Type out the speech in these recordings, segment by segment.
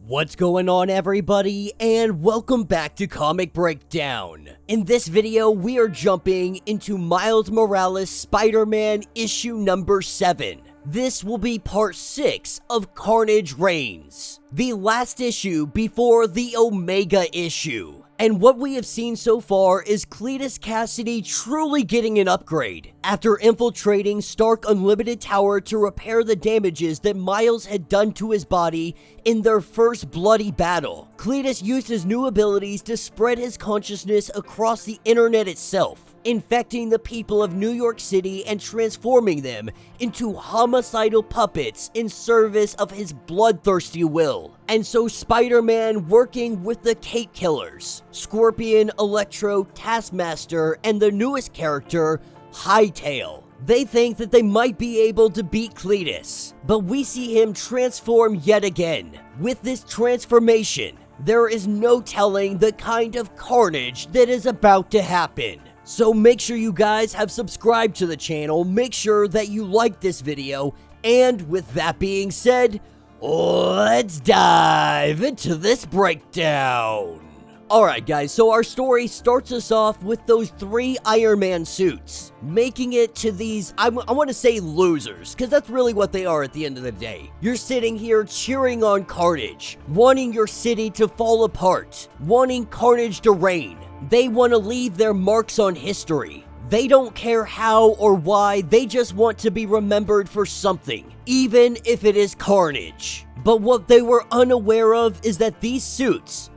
What's going on, everybody, and welcome back to Comic Breakdown. In this video, we are jumping into Miles Morales Spider-Man issue number 7. This will be part 6 of Carnage Reigns, the last issue before the Omega issue. And what we have seen so far is CLETUS Kasady truly getting an upgrade. After infiltrating Stark Unlimited Tower to repair the damages that Miles had done to his body in their first bloody battle, CLETUS used his new abilities to spread his consciousness across the internet itself, infecting the people of New York City and transforming them into homicidal puppets in service of his bloodthirsty will. And so Spider-Man, working with the Cape Killers, Scorpion, Electro, Taskmaster, and the newest character, Hightail, they think that they might be able to beat CLETUS, but we see him transform yet again. With this transformation, there is no telling the kind of carnage that is about to happen. So make sure you guys have subscribed to the channel, make sure that you like this video, and with that being said, let's dive into this breakdown. Alright guys, so our story starts us off with those 3 Iron Man suits, making it to these, I want to say losers, because that's really what they are at the end of the day. You're sitting here cheering on Carnage, wanting your city to fall apart, wanting Carnage to reign. They want to leave their marks on history. They don't care how or why, they just want to be remembered for something, even if it is carnage. But what they were unaware of is that these suits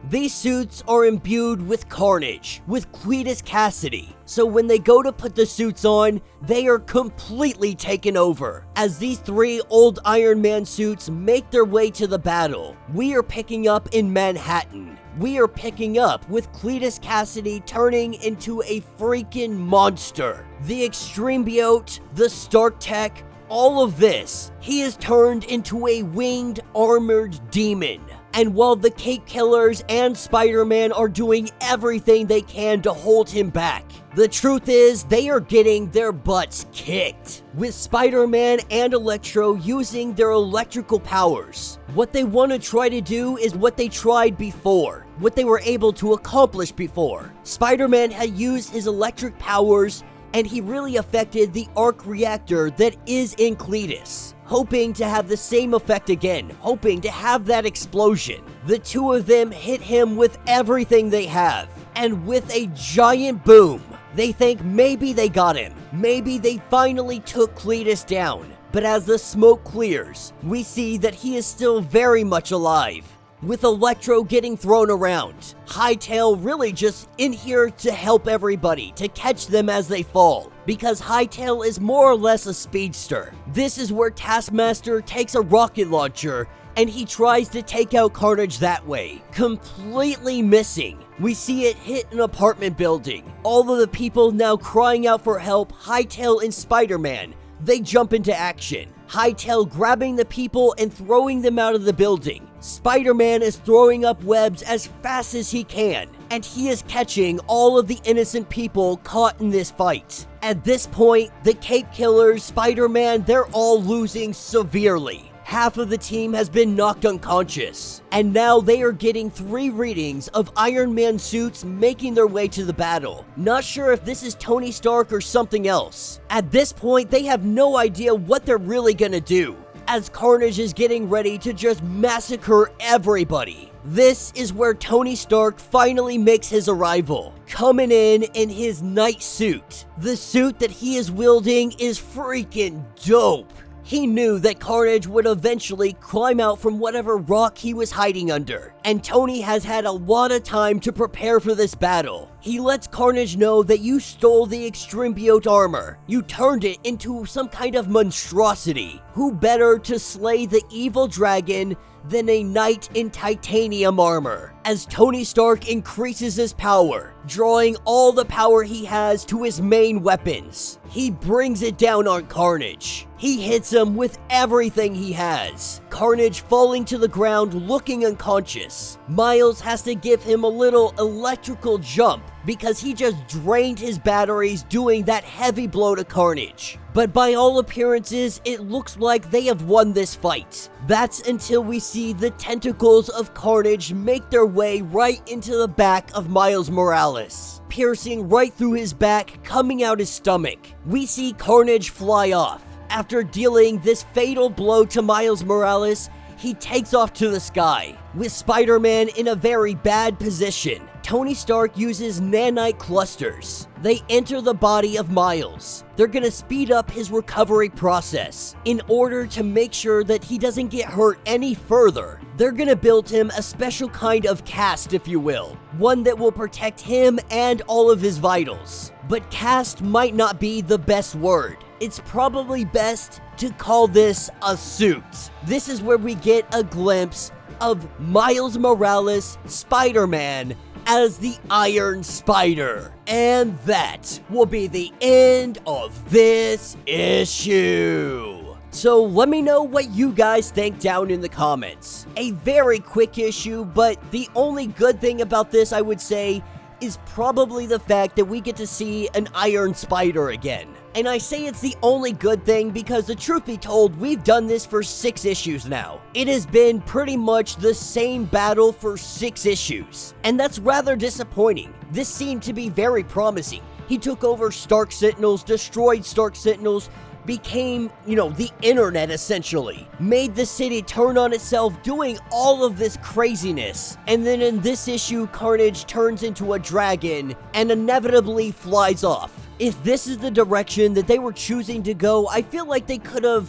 are imbued with carnage, with CLETUS Kasady. So when they go to put the suits on, they are completely taken over. As these 3 old Iron Man suits make their way to the battle, we are picking up in Manhattan. We are picking up with CLETUS Kasady turning into a freaking monster. The Extrembiote, the Stark Tech, all of this, he is turned into a winged, armored demon. And while the Cape Killers and Spider-Man are doing everything they can to hold him back, the truth is they are getting their butts kicked, with Spider-Man and Electro using their electrical powers. What they want to try to do is what they tried before, what they were able to accomplish before. Spider-Man had used his electric powers and he really affected the arc reactor that is in CLETUS, hoping to have the same effect again, hoping to have that explosion. The 2 of them hit him with everything they have, and with a giant boom, they think maybe they got him, maybe they finally took CLETUS down. But as the smoke clears, we see that he is still very much alive, with Electro getting thrown around. Hightail really just in here to help everybody, to catch them as they fall, because Hightail is more or less a speedster. This is where Taskmaster takes a rocket launcher and he tries to take out Carnage that way, completely missing. We see it hit an apartment building. All of the people now crying out for help. Hightail and Spider-Man, they jump into action. Hightail grabbing the people and throwing them out of the building. Spider-Man is throwing up webs as fast as he can, and he is catching all of the innocent people caught in this fight. At this point, the Cape Killers, Spider-Man, they're all losing severely. Half of the team has been knocked unconscious, and now they are getting 3 readings of Iron Man suits making their way to the battle. Not sure if this is Tony Stark or something else. At this point, they have no idea what they're really gonna do, as Carnage is getting ready to just massacre everybody. This is where Tony Stark finally makes his arrival, coming in his night suit. The suit that he is wielding is freaking dope. He knew that Carnage would eventually climb out from whatever rock he was hiding under, and Tony has had a lot of time to prepare for this battle. He lets Carnage know that you stole the Extrembiote armor. You turned it into some kind of monstrosity. Who better to slay the evil dragon than a knight in titanium armor? As Tony Stark increases his power, drawing all the power he has to his main weapons, he brings it down on Carnage. He hits him with everything he has. Carnage falling to the ground looking unconscious. Miles has to give him a little electrical jump because he just drained his batteries doing that heavy blow to Carnage. But by all appearances, it looks like they have won this fight. That's until we see the tentacles of Carnage make their way right into the back of Miles Morales, piercing right through his back, coming out his stomach. We see Carnage fly off. After dealing this fatal blow to Miles Morales, he takes off to the sky, with Spider-Man in a very bad position. Tony Stark uses nanite clusters. They enter the body of Miles. They're gonna speed up his recovery process in order to make sure that he doesn't get hurt any further. They're gonna build him a special kind of cast, if you will, one that will protect him and all of his vitals. But cast might not be the best word. It's probably best to call this a suit. This is where we get a glimpse of Miles Morales, Spider-Man, as the Iron Spider. And that will be the end of this issue. So let me know what you guys think down in the comments. A very quick issue, but the only good thing about this, I would say, is probably the fact that we get to see an Iron Spider again. And I say it's the only good thing because the truth be told, we've done this for 6 issues now. It has been pretty much the same battle for 6 issues. And that's rather disappointing. This seemed to be very promising. He took over Stark Sentinels, destroyed Stark Sentinels, became, the internet essentially. Made the city turn on itself, doing all of this craziness. And then in this issue, Carnage turns into a dragon and inevitably flies off. If this is the direction that they were choosing to go, I feel like they could have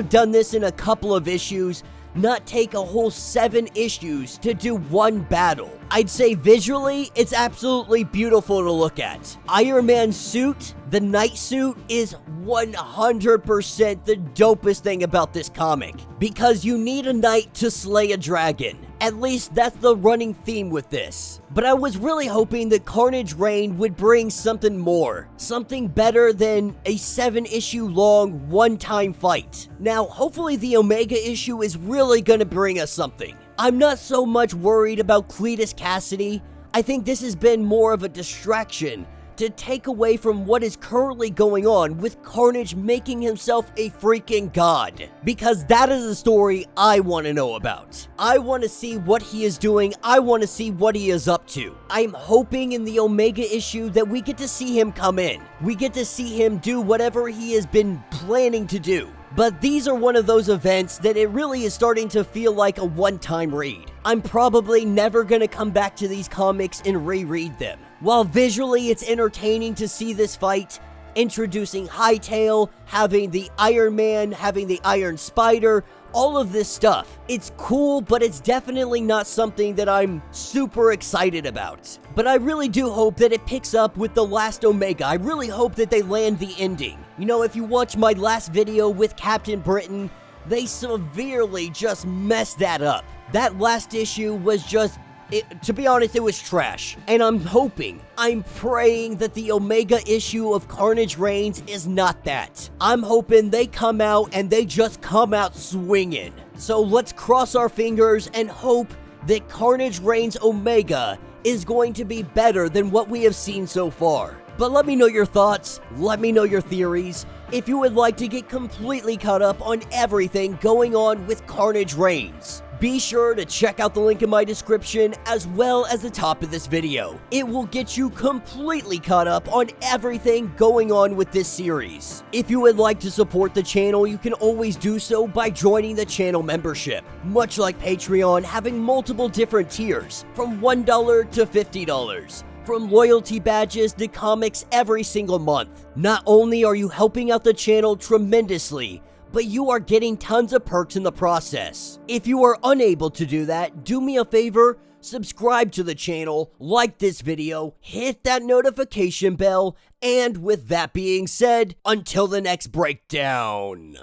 done this in a couple of issues, not take a whole 7 issues to do one battle. I'd say visually, it's absolutely beautiful to look at. Iron Man's suit, the night suit, is 100% the dopest thing about this comic, because you need a knight to slay a dragon. At least that's the running theme with this. But I was really hoping that Carnage Reigns would bring something more. Something better than a 7-issue long one-time fight. Now, hopefully the Omega issue is really gonna bring us something. I'm not so much worried about CLETUS Kasady. I think this has been more of a distraction to take away from what is currently going on with Carnage making himself a freaking god. Because that is the story I want to know about. I want to see what he is doing. I want to see what he is up to. I'm hoping in the Omega issue that we get to see him come in. We get to see him do whatever he has been planning to do. But these are one of those events that it really is starting to feel like a one-time read. I'm probably never gonna come back to these comics and reread them. While visually it's entertaining to see this fight, introducing Hightail, having the Iron Man, having the Iron Spider, all of this stuff. It's cool, but it's definitely not something that I'm super excited about. But I really do hope that it picks up with the last Omega. I really hope that they land the ending. If you watch my last video with Captain Britain, they severely just messed that up. That last issue was just, to be honest, it was trash. And I'm praying that the Omega issue of Carnage Reigns is not that. I'm hoping they come out and they just come out swinging. So let's cross our fingers and hope that Carnage Reigns Omega is going to be better than what we have seen so far. But let me know your thoughts, let me know your theories. If you would like to get completely caught up on everything going on with Carnage Reigns, be sure to check out the link in my description as well as the top of this video. It will get you completely caught up on everything going on with this series. If you would like to support the channel, you can always do so by joining the channel membership. Much like Patreon, having multiple different tiers, from $1 to $50. From loyalty badges to comics every single month. Not only are you helping out the channel tremendously, but you are getting tons of perks in the process. If you are unable to do that, do me a favor, subscribe to the channel, like this video, hit that notification bell, and with that being said, until the next breakdown.